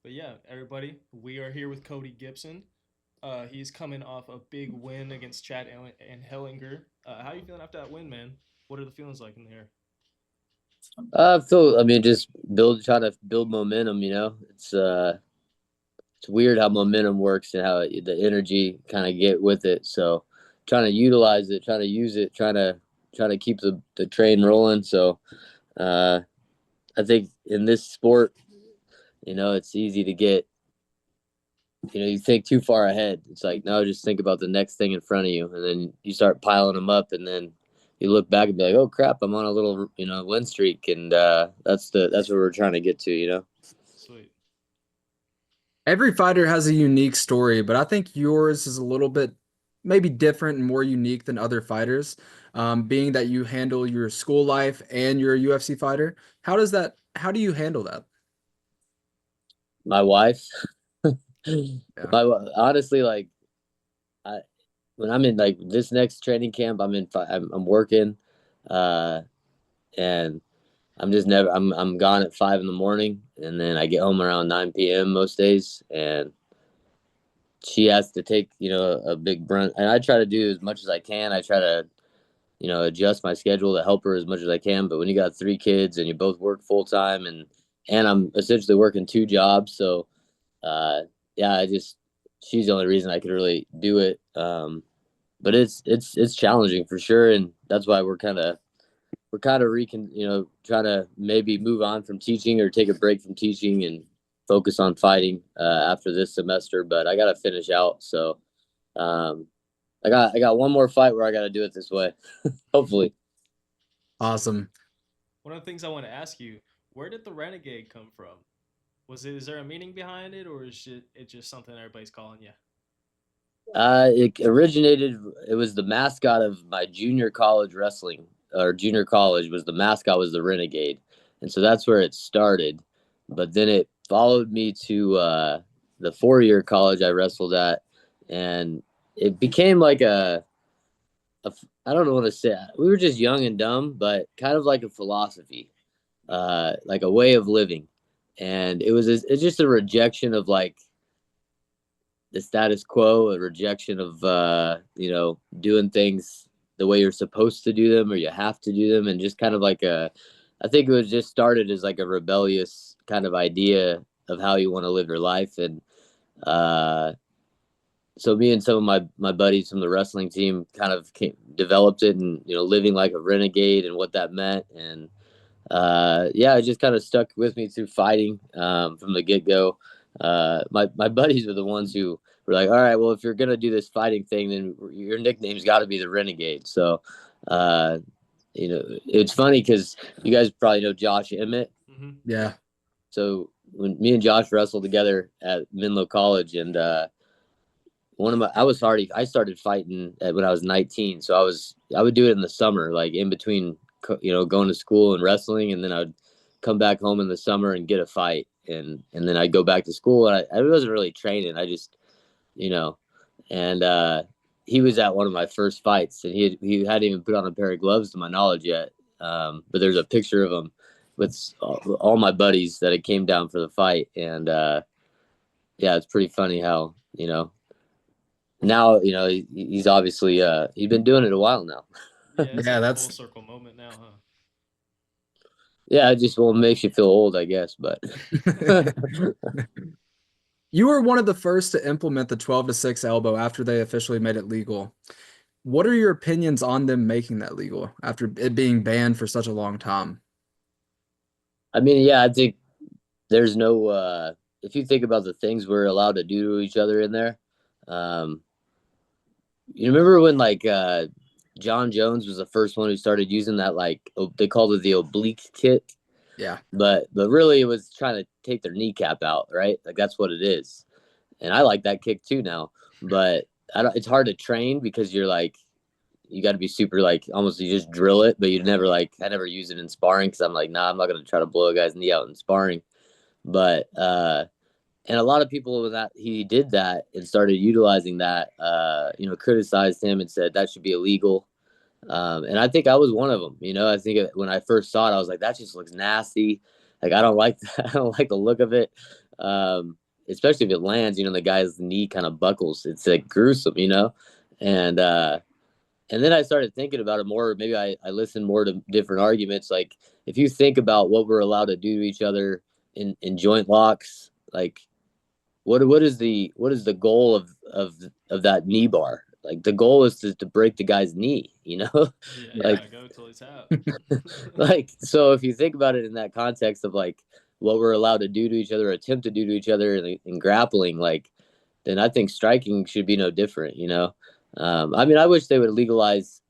But yeah, everybody, we are here with Cody Gibson. He's coming off a big win against Chad and Hellinger. How are you feeling after that win, man? What are the feelings like in there? I mean, just trying to build momentum. It's weird how momentum works and how the energy kind of get with it. So, trying to utilize it, trying to use it, trying to keep the train rolling. So, uh, I think in this sport, it's easy to get, you think too far ahead. It's like, no, just think about the next thing in front of you, and then you start piling them up, and then you look back and be like, oh crap, I'm on a little, win streak, and that's what we're trying to get to. Sweet. Every fighter has a unique story, but I think yours is a little bit maybe different and more unique than other fighters. Being that you handle your school life and you're a UFC fighter, how do you handle that? My wife, Yeah. my honestly, like I when I'm in like this next training camp, I'm working, uh, and I'm just never I'm gone at 5 in the morning, and then I get home around 9 p.m. most days, and she has to take a big brunt, and I try to do as much as I can. I try to adjust my schedule to help her as much as I can. But when you got 3 kids and you both work full time, and I'm essentially working 2 jobs, so uh, yeah, I just she's the only reason I could really do it. But it's challenging for sure, and that's why we're kind of trying to maybe move on from teaching or take a break from teaching and focus on fighting after this semester. But I got to finish out, so um, I got one more fight where I got to do it this way. Hopefully, Awesome. One of the things I want to ask you, where did the Renegade come from? Is there a meaning behind it, or is it just something everybody's calling you? it originated. It was the mascot of my junior college wrestling, or junior college was the mascot was the Renegade, and so that's where it started. But then it followed me to the 4 year college I wrestled at, and it became like a I don't know what to say. We were just young and dumb, but kind of like a philosophy, like a way of living, and it's just a rejection of like the status quo, a rejection of doing things the way you're supposed to do them or you have to do them, and just kind of like I think it was just started as like a rebellious kind of idea of how you want to live your life, and uh, so me and some of my buddies from the wrestling team kind of developed it, and living like a renegade and what that meant, and yeah, it just kind of stuck with me through fighting from the get go. My buddies were the ones who were like, all right, well, if you're gonna do this fighting thing, then your nickname's got to be the Renegade. So, uh, it's funny because you guys probably know Josh Emmett. Mm-hmm. Yeah. Yeah. So when me and Josh wrestled together at Menlo College, and I started fighting when I was 19, so I would do it in the summer, like in between, going to school and wrestling, and then I'd come back home in the summer and get a fight, and then I'd go back to school, and I wasn't really training, I just, you know, and he was at one of my first fights, and he hadn't even put on a pair of gloves to my knowledge yet, but there's a picture of him with all my buddies that had came down for the fight, and yeah, it's pretty funny how now he's obviously he's been doing it a while now. Yeah, it's Yeah, like a full that's circle moment now, Yeah, it just makes you feel old, I guess, but You were one of the first to implement the 12 to 6 elbow after they officially made it legal. What are your opinions on them making that legal after it being banned for such a long time? I mean, yeah, I think there's no if you think about the things we're allowed to do to each other in there. um you remember when like John Jones was the first one who started using that, like they called it the oblique kick, Yeah. but really it was trying to take their kneecap out, right? Like that's what it is. And I like that kick too now, but I don't, it's hard to train because you're like you got to be super, like, almost you just drill it, but you never, like, I never use it in sparring because I'm like, nah, I'm not gonna try to blow a guy's knee out in sparring. But and a lot of people when that he did that and started utilizing that, criticized him and said that should be illegal. And I think I was one of them. I think when I first saw it, I was like, that just looks nasty. Like I don't like that. I don't like the look of it. Especially if it lands, the guy's knee kind of buckles. It's like gruesome, and and then I started thinking about it more. Maybe I listened more to different arguments. Like if you think about what we're allowed to do to each other in joint locks, like what is the goal of that knee bar? Like the goal is to break the guy's knee, Yeah, you Yeah. like gotta go till he's out. like so if you think about it in that context of like what we're allowed to do to each other, attempt to do to each other in grappling, like then I think striking should be no different, I mean, I wish they would legalize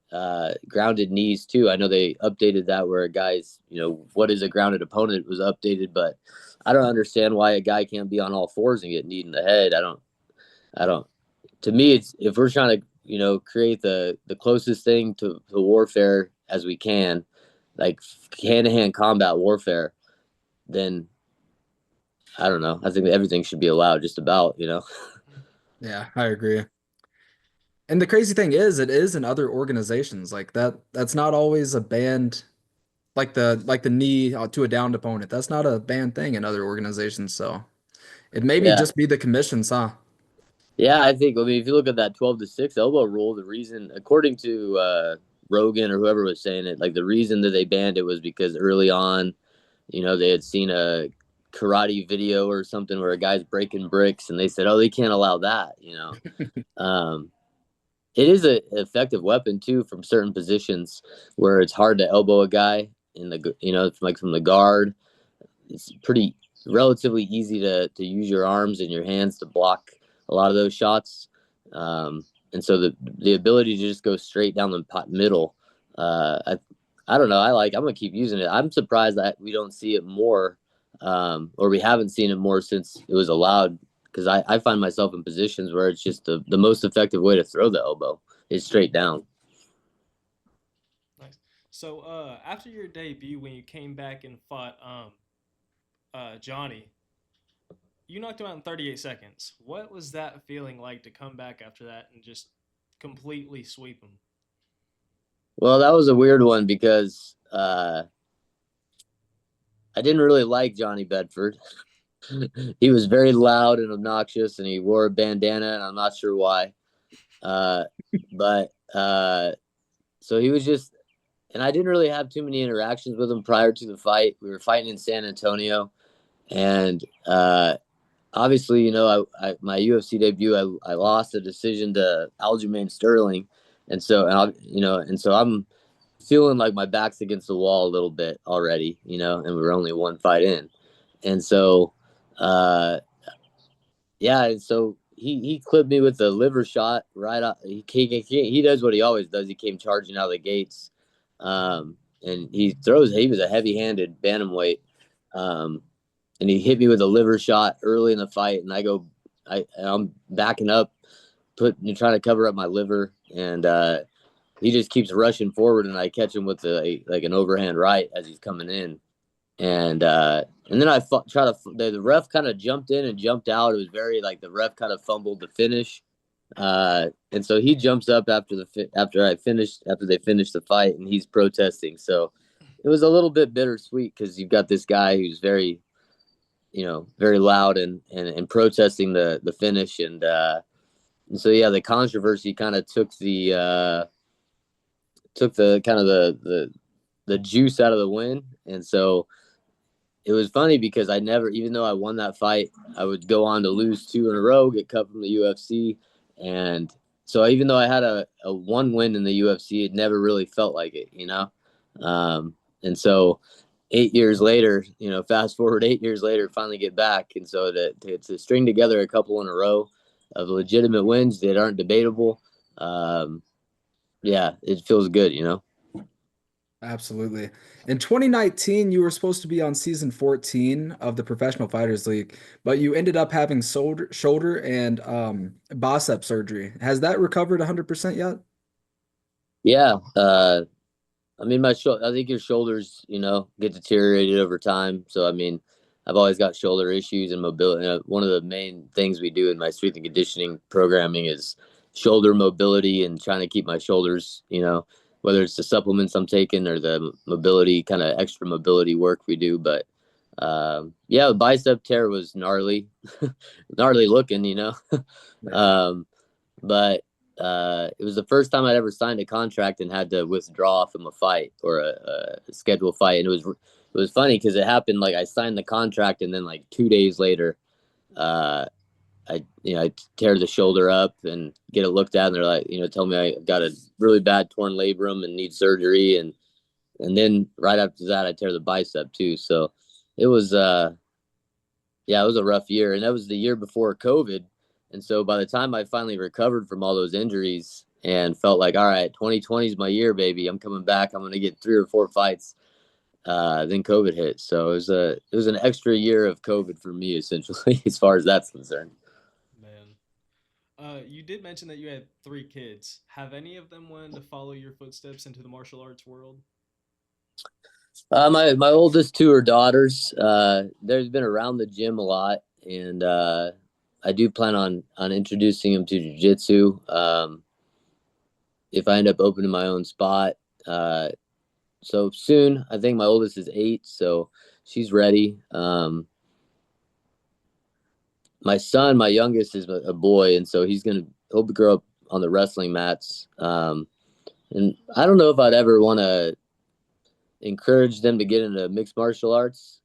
grounded knees too. I know they updated that where a guy's, what is a grounded opponent was updated, but I don't understand why a guy can't be on all fours and get kneed in the head. I don't. To me, it's if we're trying to, create the closest thing to warfare as we can, like hand to hand combat warfare, then I don't know. I think everything should be allowed, just about. Yeah, I agree. And the crazy thing is, it is in other organizations like that. That's not always a banned like the knee to a downed opponent. That's not a banned thing in other organizations. So it maybe Yeah. just be the commissions, huh? Yeah, I think. I mean, if you look at that 12-6 elbow rule, the reason, according to Rogan or whoever was saying it, like the reason that they banned it was because early on, they had seen a karate video or something where a guy's breaking bricks, and they said, "Oh, they can't allow that." Um, it is an effective weapon too from certain positions where it's hard to elbow a guy in the, like from the guard. It's pretty relatively easy to use your arms and your hands to block a lot of those shots. And so the ability to just go straight down the middle, I don't know. I'm gonna keep using it. I'm surprised that we don't see it more, or we haven't seen it more since it was allowed. Because I find myself in positions where it's just the most effective way to throw the elbow is straight down. Nice. So, after your debut, when you came back and fought Johnny, you knocked him out in 38 seconds. What was that feeling like to come back after that and just completely sweep him? Well, that was a weird one because I didn't really like Johnny Bedford. He was very loud and obnoxious, and he wore a bandana, and I'm not sure why. Uh, but so he was just, and I didn't really have too many interactions with him prior to the fight. We were fighting in San Antonio, and obviously, my UFC debut, I lost a decision to Aljamain Sterling, and so I'm feeling like my back's against the wall a little bit already, and we're only one fight in, and so, uh, yeah, and so he clipped me with a liver shot right up. He does what he always does. He came charging out of the gates, and he was a heavy-handed bantamweight, um, and he hit me with a liver shot early in the fight, and I'm backing up, trying to cover up my liver, and he just keeps rushing forward, and I catch him with like an overhand right as he's coming in, and then the ref kind of jumped in and jumped out. It was very like the ref kind of fumbled the finish, and so he jumps up after they finished the fight, and he's protesting. So it was a little bit bittersweet because you've got this guy who's very, very loud and protesting the finish, and so yeah, the controversy kind of took the kind of the juice out of the win, and so it was funny because I never, even though I won that fight, I would go on to lose two in a row, get cut from the UFC. And so even though I had a one win in the UFC, it never really felt like it. And so 8 years later, fast forward 8 years later, finally get back. And so to string together a couple in a row of legitimate wins that aren't debatable, yeah, it feels good. Absolutely. In 2019, you were supposed to be on season 14 of the Professional Fighters League, but you ended up having shoulder and bicep surgery. Has that recovered 100% yet? Yeah. I mean, I think your shoulders, get deteriorated over time. So, I mean, I've always got shoulder issues and mobility. One of the main things we do in my strength and conditioning programming is shoulder mobility and trying to keep my shoulders, whether it's the supplements I'm taking or the mobility, kind of extra mobility work we do. But Yeah, the bicep tear was gnarly, gnarly looking, you know. um, but it was the first time I'd ever signed a contract and had to withdraw from a fight or a scheduled fight, and it was funny because it happened like I signed the contract and then like 2 days later, uh, I tear the shoulder up and get it looked at, and they're like, tell me I got a really bad torn labrum and need surgery, and then right after that I tear the bicep too. So it was yeah, it was a rough year, and that was the year before COVID. And so by the time I finally recovered from all those injuries and felt like, all right, 2020 is my year, baby. I'm coming back. I'm going to get 3 or 4 fights. Then COVID hit. So it was an extra year of COVID for me, essentially, as far as that's concerned. Man. You did mention that you had 3 kids. Have any of them wanted to follow your footsteps into the martial arts world? My oldest two are daughters. They've been around the gym a lot, and I do plan on introducing them to jujitsu. If I end up opening my own spot, uh, so soon. I think my oldest is 8, so she's ready. My son, my youngest, is a boy, and so he'll grow up on the wrestling mats. And I don't know if I'd ever want to encourage them to get into mixed martial arts,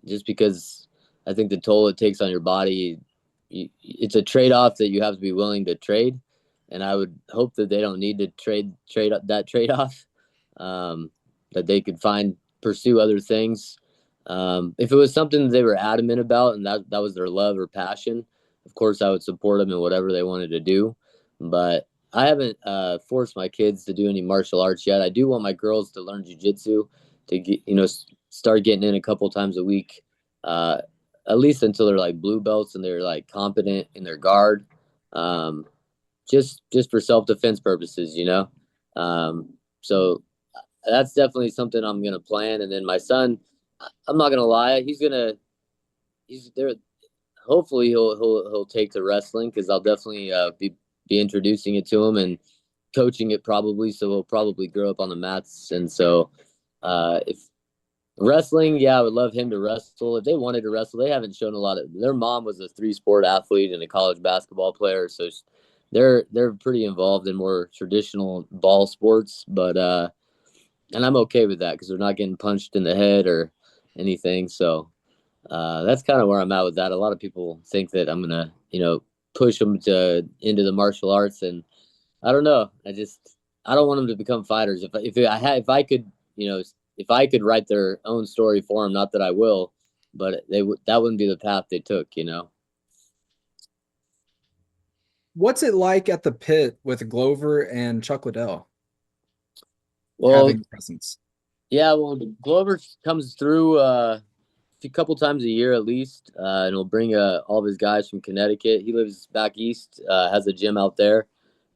just because I think the toll it takes on your body, it's a trade off that you have to be willing to trade. And I would hope that they don't need to trade that trade off. Um, that they could pursue other things. If it was something that they were adamant about and that was their love or passion, of course I would support them in whatever they wanted to do. But I haven't forced my kids to do any martial arts yet. I do want my girls to learn jujitsu, to get start getting in a couple times a week, uh, at least until they're like blue belts and they're like competent in their guard, um, just for self defense purposes, you know. So that's definitely something I'm gonna plan. And then my son, I'm not gonna lie, he's there. Hopefully he'll take to wrestling because I'll definitely be introducing it to him and coaching it probably. So he'll probably grow up on the mats. And so if wrestling, yeah, I would love him to wrestle. If they wanted to wrestle, they haven't shown a lot of. Their mom was a 3-sport athlete and a college basketball player, so they're pretty involved in more traditional ball sports. But and I'm okay with that because they're not getting punched in the head or anything. So that's kind of where I'm at with that. A lot of people think that I'm gonna, push them into the martial arts, and I don't know. I don't want them to become fighters. If I could write their own story for them, not that I will, but that wouldn't be the path they took, you know. What's it like at the pit with Glover and Chuck Liddell Well, having a presence? yeah, well, Glover comes through a couple times a year at least, and he'll bring all of his guys from Connecticut. He lives back east, has a gym out there,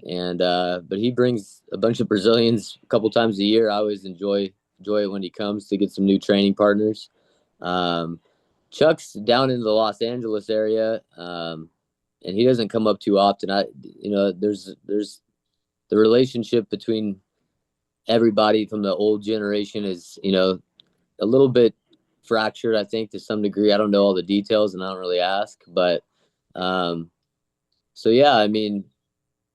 and but he brings a bunch of Brazilians a couple times a year. I always enjoy it when he comes to get some new training partners. Um, Chuck's down in the Los Angeles area, and he doesn't come up too often. There's the relationship between everybody from the old generation is a little bit fractured, I think, to some degree. I don't know all the details and I don't really ask, but um, so yeah, I mean,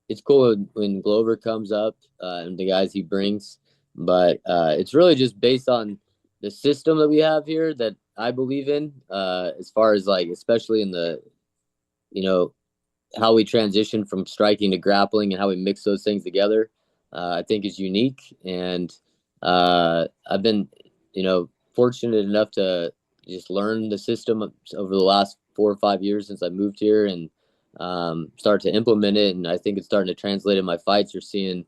it's cool when Glover comes up and the guys he brings, but it's really just based on the system that we have here that I believe in, as far as like, especially in the, you know, how we transition from striking to grappling and how we mix those things together, I think is unique. And I've been, fortunate enough to just learn the system over the last 4 or 5 years since I moved here and start to implement it. And I think it's starting to translate in my fights. You're seeing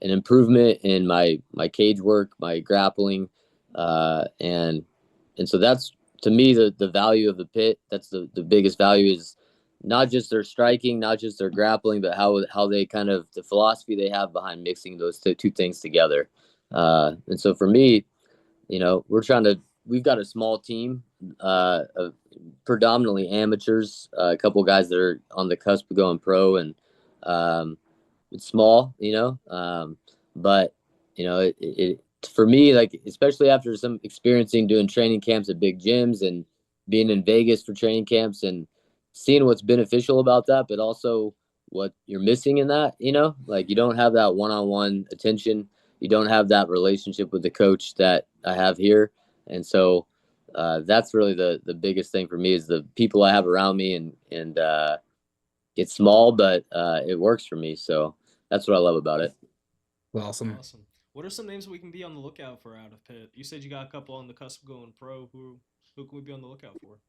an improvement in my cage work, my grappling, and so that's to me the value of the pit. That's the biggest value is not just their striking, not just their grappling, but how they kind of the philosophy they have behind mixing those two things together. And so for me, we've got a small team of predominantly amateurs, a couple guys that are on the cusp of going pro, and it's small, but for me, like especially after some experiencing doing training camps at big gyms and being in Vegas for training camps and seeing what's beneficial about that, but also what you're missing in that, like you don't have that one-on-one attention. You don't have that relationship with the coach that I have here. And so that's really the biggest thing for me is the people I have around me and it's small, but it works for me. So that's what I love about it. Awesome. Awesome. What are some names we can be on the lookout for out of Pitt? You said you got a couple on the cusp of going pro. Who can we be on the lookout for?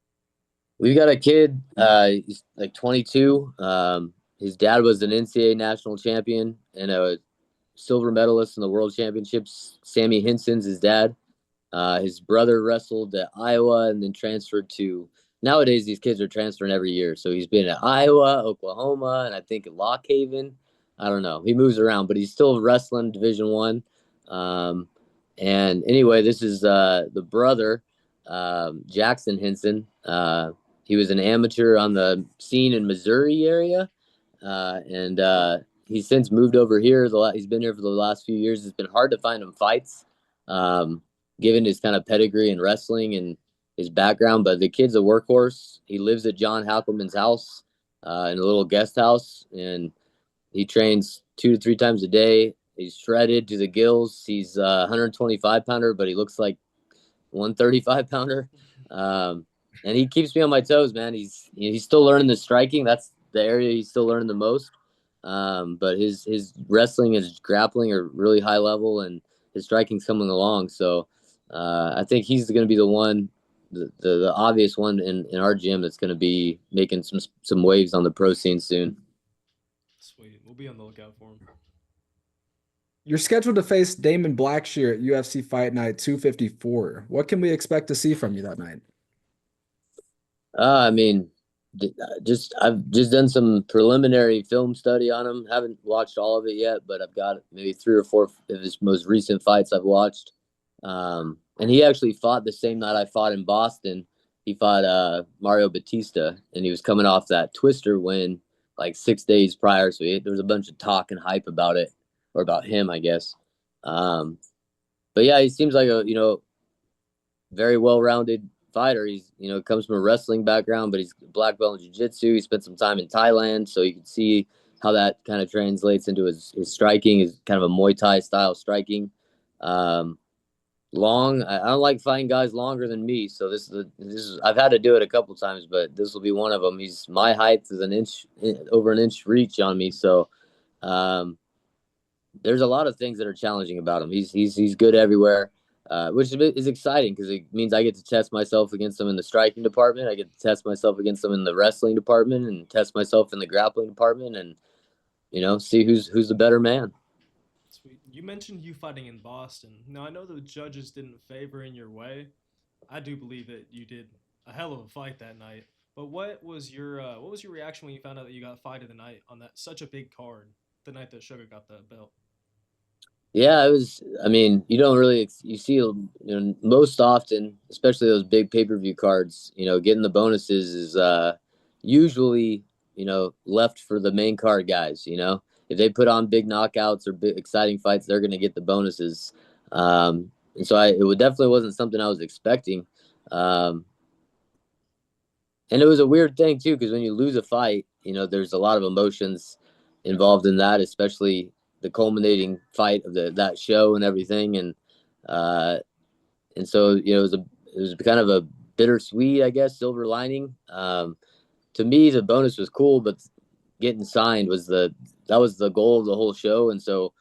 We've got a kid, he's like 22. His dad was an NCAA national champion and a silver medalist in the world championships. Sammy Hinson's his dad. His brother wrestled at Iowa and then transferred to. Nowadays, these kids are transferring every year. So he's been at Iowa, Oklahoma, and I think at Lock Haven. I don't know. He moves around, but he's still wrestling Division One. And anyway, this is the brother, Jackson Hinson. He was an amateur on the scene in Missouri area, and he's since moved over here. He's been here for the last few years. It's been hard to find him fights. Um, Given his kind of pedigree in wrestling and his background. But the kid's a workhorse. He lives at John Hackelman's house in a little guest house, and he trains 2 to 3 times a day. He's shredded to the gills. He's a 125 pounder, but he looks like 135 pounder. And he keeps me on my toes, man. He's still learning the striking. That's the area he's still learning the most. But his wrestling, his grappling are really high level, and his striking's coming along. So I think he's going to be the one, the obvious one in our gym that's going to be making some waves on the pro scene soon. Sweet. We'll be on the lookout for him. You're scheduled to face Damon Blackshear at UFC Fight Night 254. What can we expect to see from you that night? I mean, I've just done some preliminary film study on him. Haven't watched all of it yet, but I've got maybe 3 or 4 of his most recent fights I've watched. And he actually fought the same night I fought in Boston. He fought Mario Batista, and he was coming off that Twister win like 6 days prior. So there was a bunch of talk and hype about it, or about him, I guess. But yeah, he seems like a very well-rounded fighter. He's comes from a wrestling background, but he's black belt in jiu-jitsu. He spent some time in Thailand, so you can see how that kind of translates into his striking, is kind of a Muay Thai style striking. Long. I don't like fighting guys longer than me, so this is I've had to do it a couple times, but this will be one of them. He's my height is over an inch reach on me, so there's a lot of things that are challenging about him. He's good everywhere, which is exciting because it means I get to test myself against him in the striking department. I get to test myself against him in the wrestling department, and test myself in the grappling department, and see who's the better man. Sweet. You mentioned you fighting in Boston. Now I know the judges didn't favor in your way. I do believe that you did a hell of a fight that night. But what was your reaction when you found out that you got fight of the night on that such a big card, the night that Sugar got that belt? Yeah, it was. I mean, you don't really you see most often, especially those big pay-per-view cards. Getting the bonuses is usually left for the main card guys. If they put on big knockouts or big exciting fights, they're going to get the bonuses. And so it definitely wasn't something I was expecting. Um, and it was a weird thing too, because when you lose a fight, there's a lot of emotions involved in that, especially the culminating fight of that show and everything. And so it was kind of a bittersweet, I guess, silver lining. To me, the bonus was cool, but getting signed that was the goal of the whole show. And so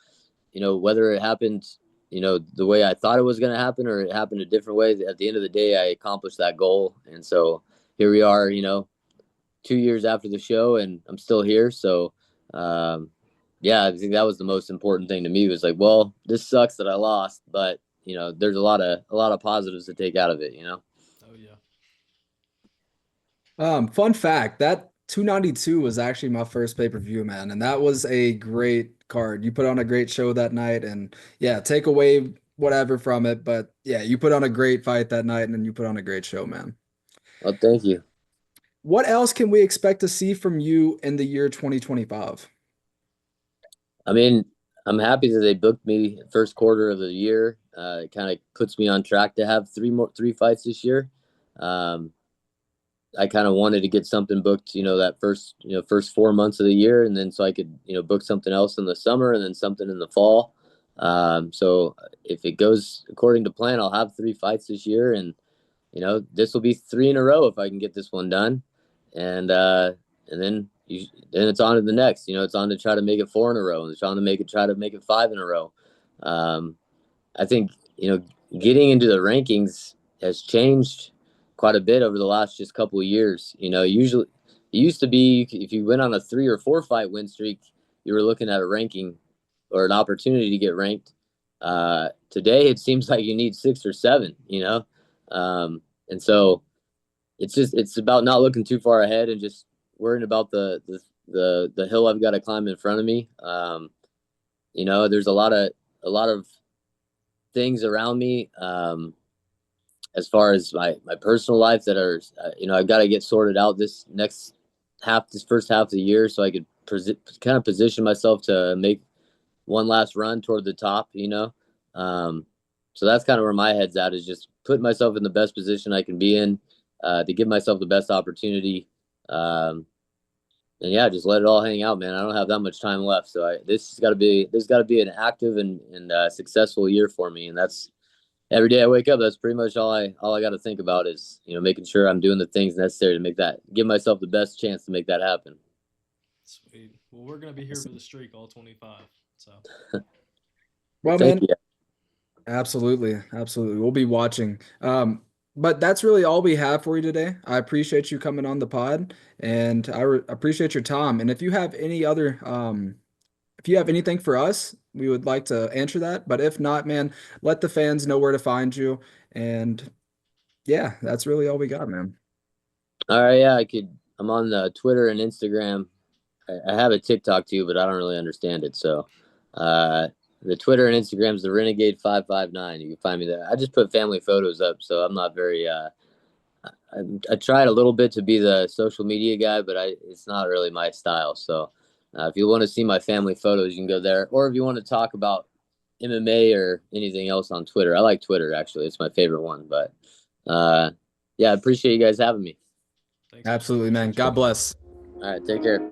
whether it happened the way I thought it was going to happen, or it happened a different way, at the end of the day I accomplished that goal. And so here we are 2 years after the show, and I'm still here. So yeah, I think that was the most important thing to me, was like, well, this sucks that I lost, but there's a lot of positives to take out of it. Oh yeah. Fun fact, that 292 was actually my first pay-per-view, man, and that was a great card. You put on a great show that night, and yeah, take away whatever from it, but yeah, you put on a great fight that night, and then you put on a great show, man. Well, thank you. What else can we expect to see from you in the year 2025? I mean, I'm happy that they booked me first quarter of the year. It kind of puts me on track to have three fights this year. Um, I kind of wanted to get something booked, that first 4 months of the year, and then so I could, book something else in the summer and then something in the fall. So if it goes according to plan, I'll have three fights this year, and this will be three in a row if I can get this one done, and then it's on to the next. It's on to try to make it four in a row, and it's on to try to make it five in a row. Um, I think getting into the rankings has changed quite a bit over the last just couple of years. Usually it used to be if you went on a 3 or 4 fight win streak, you were looking at a ranking or an opportunity to get ranked. Today it seems like you need 6 or 7. And so it's about not looking too far ahead and just worrying about the hill I've got to climb in front of me. There's a lot of things around me as far as my personal life that are I've got to get sorted out this first half of the year so I could kind of position myself to make one last run toward the top. So that's kind of where my head's at, is just putting myself in the best position I can be in to give myself the best opportunity. And yeah, just let it all hang out, man. I don't have that much time left, so this has got to be an active and successful year for me. And that's every day I wake up. That's pretty much all I got to think about is making sure I'm doing the things necessary to give myself the best chance to make that happen. Sweet. Well, we're gonna be here for the streak, all 25. So. Well, Thank man, you. absolutely, absolutely. We'll be watching. But that's really all we have for you today. I appreciate you coming on the pod, and I appreciate your time. And if you have if you have anything for us, we would like to answer that. But if not, man, let the fans know where to find you. And yeah, that's really all we got, man. All right, yeah, I'm on Twitter and Instagram. I have a TikTok too, but I don't really understand it. So, the Twitter and Instagram is the Renegade 559. You can find me there. I just put family photos up, so I'm not very. I tried a little bit to be the social media guy, but it's not really my style. So, if you want to see my family photos, you can go there. Or if you want to talk about MMA or anything else on Twitter, I like Twitter actually. It's my favorite one. But yeah, I appreciate you guys having me. Thanks. Absolutely, man. God bless. All right, take care.